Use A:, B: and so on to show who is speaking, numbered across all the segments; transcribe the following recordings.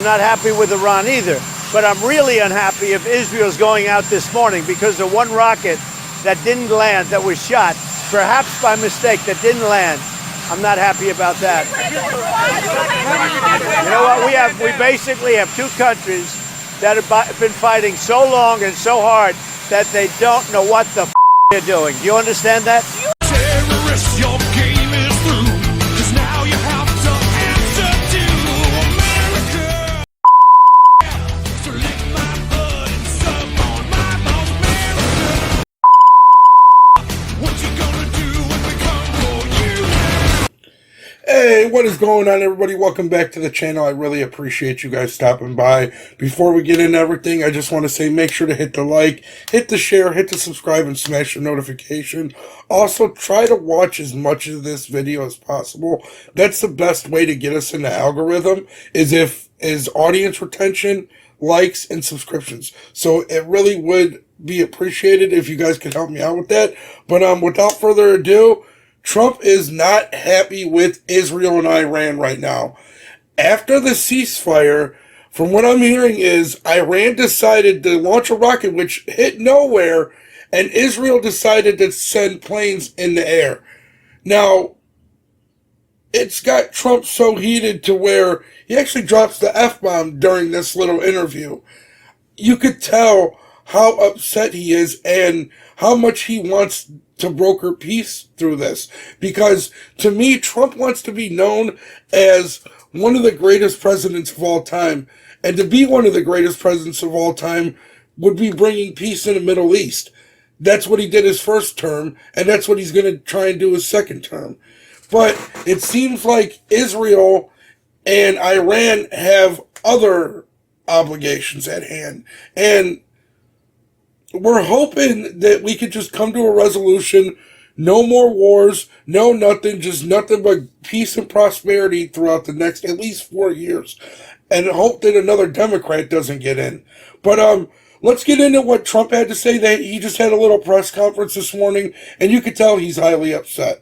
A: I'm not happy with Iran either, but I'm really unhappy if Israel's going out this morning because of one rocket that didn't land, that was shot, perhaps by mistake, that didn't land. I'm not happy about that. You know what? We basically have two countries that have been fighting so long and so hard that they don't know what the they're doing. Do you understand that?
B: Terrorists, your game is through, 'cause now you have to answer to America. So lick my blood and suck on my bones, America. What you gonna do when we come for you?
C: Hey, what is going on, everybody? Welcome back to the channel. I really appreciate you guys stopping by. Before we get into everything, I just want to say make sure to hit the like, hit the share, hit the subscribe, and smash the notification. Also, try to watch as much of this video as possible. That's the best way to get us in the algorithm, is audience retention, likes, and subscriptions. So it really would be appreciated if you guys could help me out with that. But without further ado, Trump is not happy with Israel and Iran right now. After the ceasefire, from what I'm hearing is Iran decided to launch a rocket which hit nowhere, and Israel decided to send planes in the air. Now, it's got Trump so heated to where he actually drops the F-bomb during this little interview. You could tell how upset he is and how much he wants to broker peace through this. Because to me, Trump wants to be known as one of the greatest presidents of all time. And to be one of the greatest presidents of all time would be bringing peace in the Middle East. That's what he did his first term, and that's what he's going to try and do his second term. But it seems like Israel and Iran have other obligations at hand. And we're hoping that we could just come to a resolution. No more wars, no nothing, just nothing but peace and prosperity throughout the next at least 4 years. And hope that another Democrat doesn't get in. But let's get into what Trump had to say. That he just had a little press conference this morning, and you could tell he's highly upset.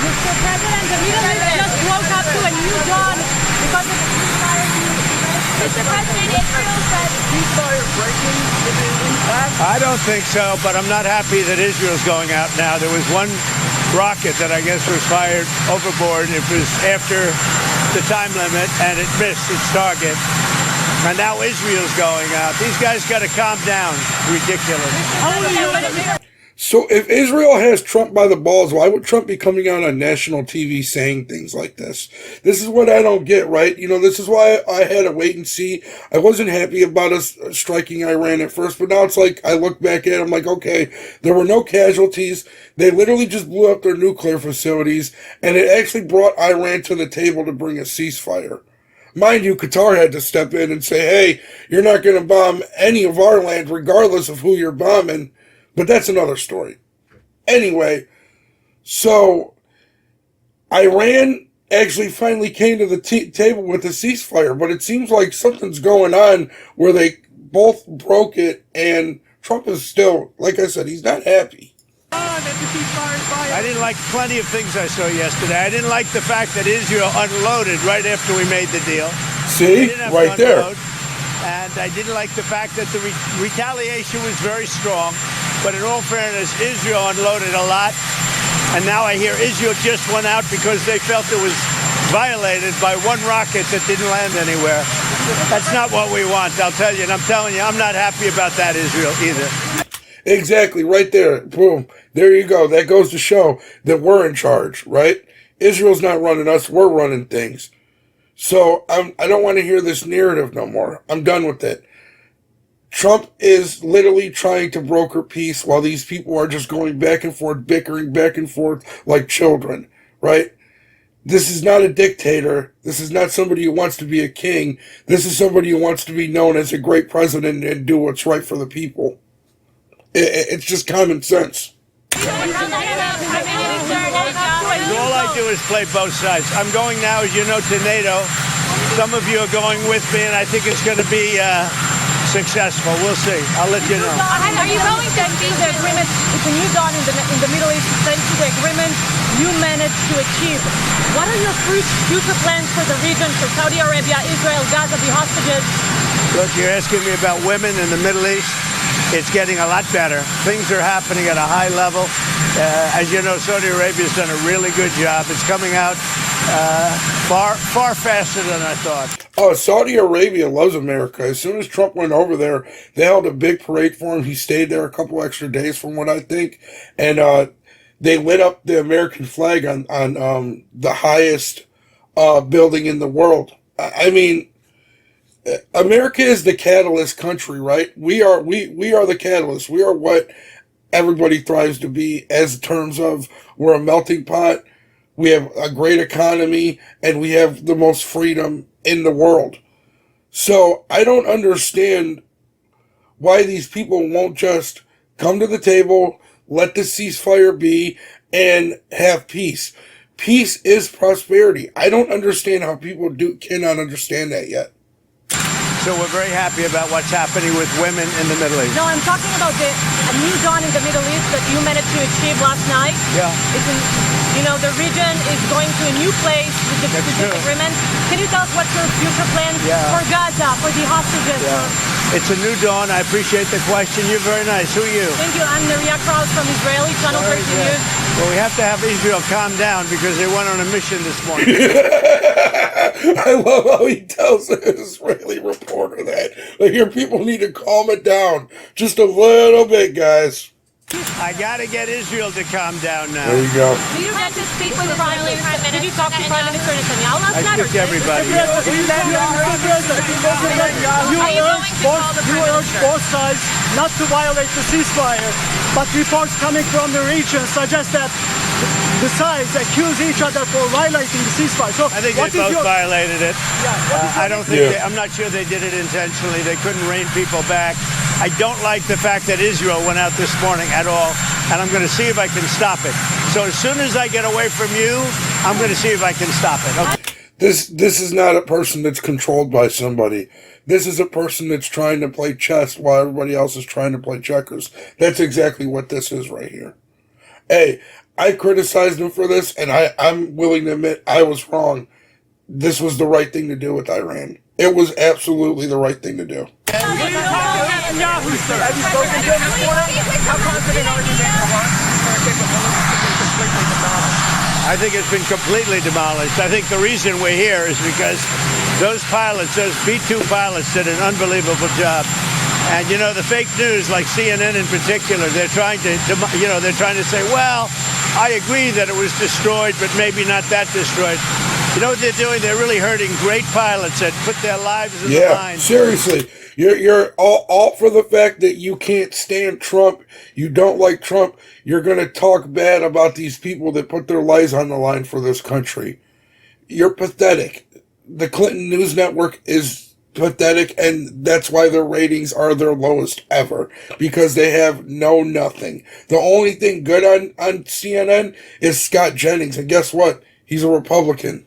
D: Mr. President, the Middle East just woke up to a new dawn because of the ceasefire. Mr. President, Israel said
A: Ceasefire breaking impact? I don't think so, but I'm not happy that Israel's going out now. There was one rocket that I guess was fired overboard. It was after the time limit, and it missed its target. And now Israel's going out. These guys got to calm down. Ridiculous.
C: So if Israel has Trump by the balls, why would Trump be coming out on national TV saying things like this? This is what I don't get, right? You know, this is why I had to wait and see. I wasn't happy about us striking Iran at first, but now it's like I look back at it, I'm like, okay, there were no casualties. They literally just blew up their nuclear facilities, and it actually brought Iran to the table to bring a ceasefire. Mind you, Qatar had to step in and say, hey, you're not going to bomb any of our land regardless of who you're bombing. But that's another story. Anyway, so Iran actually finally came to the table with a ceasefire, but it seems like something's going on where they both broke it, and Trump is still, like I said, he's not happy.
A: I didn't like plenty of things I saw yesterday. I didn't like the fact that Israel unloaded right after we made the deal.
C: See? Right there.
A: And I didn't like the fact that the retaliation was very strong. But in all fairness, Israel unloaded a lot. And now I hear Israel just went out because they felt it was violated by one rocket that didn't land anywhere. That's not what we want, I'll tell you. And I'm telling you, I'm not happy about that, Israel, either.
C: Exactly, right there. Boom. There you go. That goes to show that we're in charge, right? Israel's not running us. We're running things. So I don't want to hear this narrative no more. I'm done with it. Trump is literally trying to broker peace while these people are just going back and forth, bickering back and forth like children, right? This is not a dictator. This is not somebody who wants to be a king. This is somebody who wants to be known as a great president and do what's right for the people. It's just common sense.
A: All I do is play both sides. I'm going now, as you know, to NATO. Some of you are going with me, and I think it's going to be successful. We'll see. I'll let you know.
D: Are you going to see the agreement? It's a new dawn in the Middle East. Thanks to the agreement you managed to achieve. What are your future plans for the region, for Saudi Arabia, Israel, Gaza, the hostages?
A: Look, you're asking me about women in the Middle East. It's getting a lot better. Things are happening at a high level. As you know, Saudi Arabia's done a really good job. It's coming out far faster than I thought.
C: Oh, Saudi Arabia loves America. As soon as Trump went over there, they held a big parade for him. He stayed there a couple extra days, from what I think, and they lit up the American flag on the highest building in the world. I mean, America is the catalyst country, right? We are the catalyst. We are what everybody thrives to be, as terms of we're a melting pot. We have a great economy, and we have the most freedom in the world. So I don't understand why these people won't just come to the table, let the ceasefire be, and have peace. Peace is prosperity. I don't understand how people cannot understand that yet.
A: So we're very happy about what's happening with women in the Middle East.
D: No, I'm talking about a new dawn in the Middle East that you managed to achieve last night.
A: Yeah.
D: The region is going to a new place with this agreement. Can you tell us what's your future plans for Gaza, for the hostages?
A: Yeah. It's a new dawn. I appreciate the question. You're very nice. Who are you?
D: Thank you. I'm Neria Krause from Israeli Channel 13 News.
A: Well, we have to have Israel calm down because they went on a mission this morning.
C: I love how he tells an Israeli reporter that. Like, your people need to calm it down just a little bit, guys.
A: I got to get Israel to calm down now.
C: There you go.
D: Did you get to speak with the Prime Minister? Did you talk to Prime Minister Netanyahu last night?
A: I speak to everybody.
E: You urge both sides not to violate the ceasefire, but reports coming from the region suggest that the sides accuse each other for violating the ceasefire. So
A: I think they both violated it. I don't think I'm not sure they did it intentionally. They couldn't rein people back. I don't like the fact that Israel went out this morning at all, and I'm going to see if I can stop it. So as soon as I get away from you, I'm going to see if I can stop it. Okay.
C: This is not a person that's controlled by somebody. This is a person that's trying to play chess while everybody else is trying to play checkers. That's exactly what this is right here. Hey, I criticized him for this, and I'm willing to admit I was wrong. This was the right thing to do with Iran. It was absolutely the right thing to do.
A: I think it's been completely demolished. I think the reason we're here is because those pilots, those B-2 pilots, did an unbelievable job. And the fake news, like CNN in particular, they're trying to say, well, I agree that it was destroyed, but maybe not that destroyed. You know what they're doing? They're really hurting great pilots that put their lives in the line.
C: Seriously. You're all for the fact that you can't stand Trump. You don't like Trump. You're going to talk bad about these people that put their lives on the line for this country. You're pathetic. The Clinton News Network is pathetic, and that's why their ratings are their lowest ever, because they have nothing. The only thing good on CNN is Scott Jennings, and guess what? He's a Republican.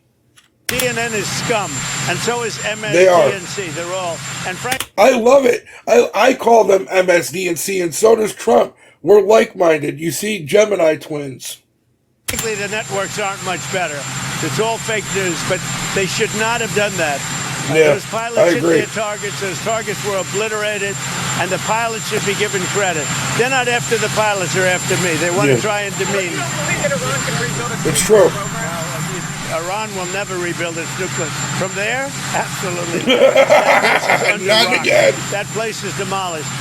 A: CNN is scum, and so is MSDNC.
C: They are.
A: They're all. And frankly,
C: I love it. I call them MSDNC, and so does Trump. We're like-minded. You see, Gemini twins.
A: frankly, the networks aren't much better. It's all fake news, but they should not have done that. Those pilots hit their targets. Those targets were obliterated, and the pilots should be given credit. They're not after the pilots; they're after me. They want to try and demean.
C: It's true.
A: Iran will never rebuild its nuclear. From there, absolutely.
C: Not again.
A: That place is demolished.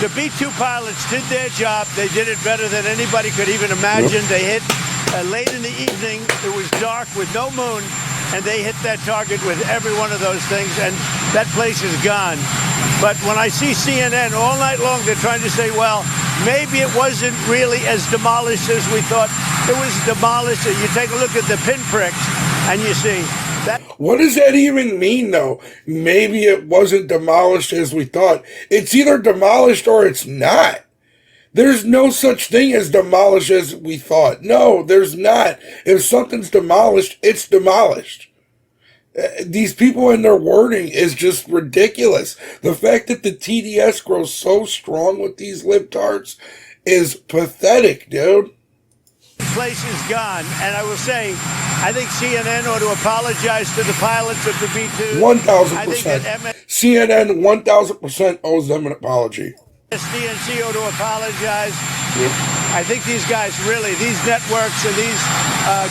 A: The B-2 pilots did their job. They did it better than anybody could even imagine. They hit late in the evening. It was dark with no moon, and they hit that target with every one of those things, and that place is gone. But when I see CNN all night long, they're trying to say, well, maybe it wasn't really as demolished as we thought. It was demolished. You take a look at the pinpricks, and you see that.
C: What does that even mean, though? Maybe it wasn't demolished as we thought. It's either demolished or it's not. There's no such thing as demolished as we thought. No, there's not. If something's demolished, it's demolished. These people and their wording is just ridiculous. The fact that the TDS grows so strong with these libtards is pathetic, dude.
A: Place is gone, and I will say, I think CNN ought to apologize to the pilots of the B-2.
C: 1,000%. CNN 1,000% owes them an apology.
A: DNC ought to apologize. I think these guys really, these networks and these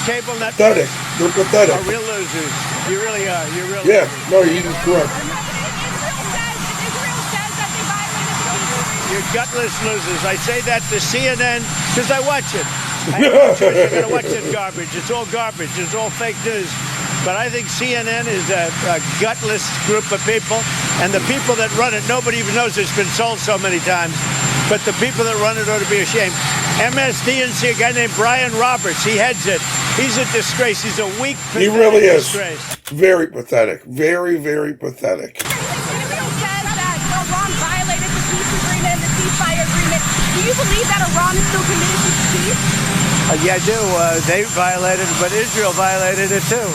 A: cable networks,
C: Pathetic. They're pathetic.
A: are real losers. You really are. You're real.
C: Yeah, no, you're correct.
A: You're gutless losers. I say that to CNN because I watch it. I have no choice. You're going to watch that garbage. It's all garbage. It's all fake news. But I think CNN is a gutless group of people, and the people that run it, nobody even knows it's been sold so many times. But the people that run it ought to be ashamed. MSDNC, a guy named Brian Roberts, he heads it. He's a disgrace. He's a weak,
C: He really is.
A: disgrace.
C: Very pathetic. Very, very pathetic.
F: Israel says that Iran violated the peace agreement, the ceasefire agreement. Do you believe that Iran is still committed to peace?
A: Yeah, I do. They violated it, but Israel violated it too.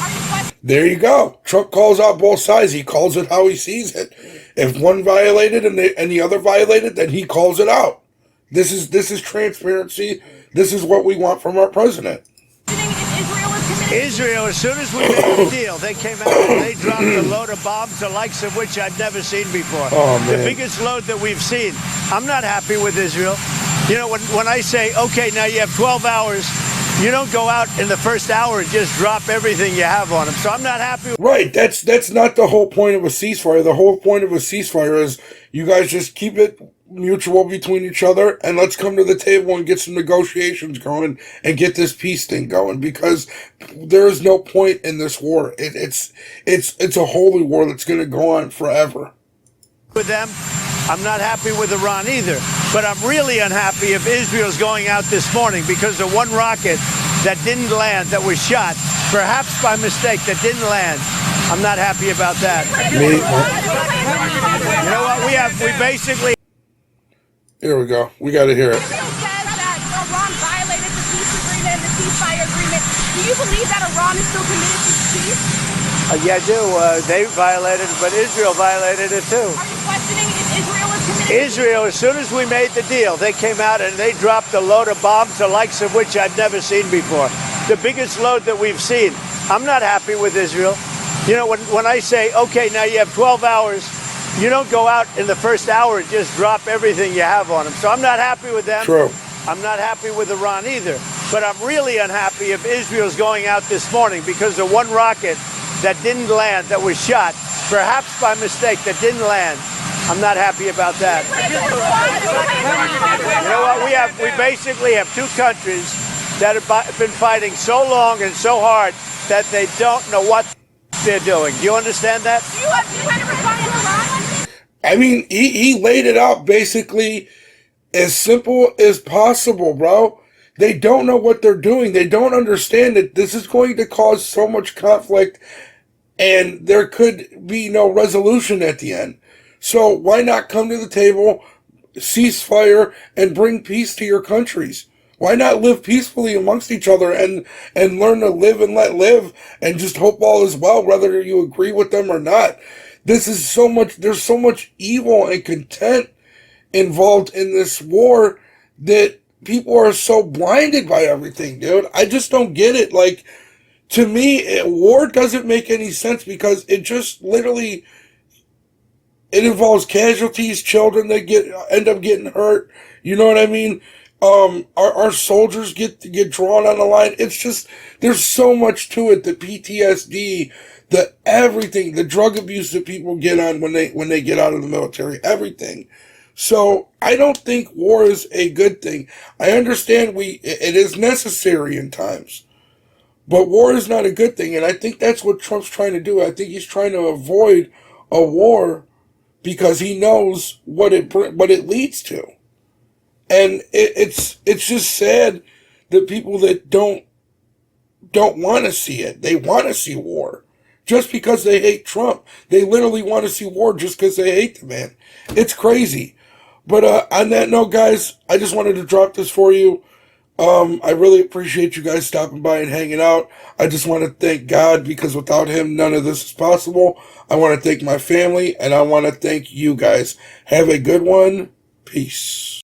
C: There you go. Trump calls out both sides. He calls it how he sees it. If one violated and the other violated, then he calls it out. This is transparency. This is what we want from our president.
A: Israel, as soon as we made the deal, they came out and they dropped a load of bombs, the likes of which I've never seen before.
C: Oh, man.
A: The biggest load that we've seen. I'm not happy with Israel. You know, when I say, okay, now you have 12 hours, you don't go out in the first hour and just drop everything you have on them. So I'm not happy.
C: Right. That's not the whole point of a ceasefire. The whole point of a ceasefire is you guys just keep it mutual between each other and let's come to the table and get some negotiations going and get this peace thing going, because there is no point in this war. It's a holy war that's going to go on forever.
A: With them, I'm not happy with Iran either, but I'm really unhappy if Israel's going out this morning because of one rocket that didn't land, that was shot, perhaps by mistake, that didn't land. I'm not happy about that.
C: Me?
A: You know what? We basically.
C: Here we go. We got to hear it.
F: Israel says that Iran violated the peace agreement, the ceasefire agreement. Do you believe that Iran is still committed to peace?
A: Yeah, I do. They violated it, but Israel violated it too.
F: Are you questioning if Israel is committed?
A: Israel, as soon as we made the deal, they came out and they dropped a load of bombs, the likes of which I've never seen before. The biggest load that we've seen. I'm not happy with Israel. You know, when I say, okay, now you have 12 hours, you don't go out in the first hour and just drop everything you have on them. So I'm not happy with them.
C: True.
A: I'm not happy with Iran either. But I'm really unhappy if Israel's going out this morning because of one rocket that didn't land, that was shot, perhaps by mistake, that didn't land. I'm not happy about that. You know what? We basically have two countries that have been fighting so long and so hard that they don't know what they're doing. Do you understand that?
F: Do you have a response to Iran?
C: I mean, he laid it out basically as simple as possible, bro. They don't know what they're doing. They don't understand that this is going to cause so much conflict and there could be no resolution at the end. So why not come to the table, ceasefire, and bring peace to your countries? Why not live peacefully amongst each other and learn to live and let live and just hope all is well, whether you agree with them or not? There's so much evil and content involved in this war that people are so blinded by everything, dude. I just don't get it. Like, to me, war doesn't make any sense because it just literally, it involves casualties, children that end up getting hurt. You know what I mean? Our soldiers get drawn on the line. It's just, there's so much to it. The PTSD, everything, the drug abuse that people get on when they get out of the military, everything. So I don't think war is a good thing. I understand it is necessary in times, but war is not a good thing. And I think that's what Trump's trying to do. I think he's trying to avoid a war because he knows what it leads to. And it's just sad that people that don't want to see it, they want to see war. Just because they hate Trump. They literally want to see war just because they hate the man. It's crazy. But on that note, guys, I just wanted to drop this for you. I really appreciate you guys stopping by and hanging out. I just want to thank God, because without him, none of this is possible. I want to thank my family, and I want to thank you guys. Have a good one. Peace.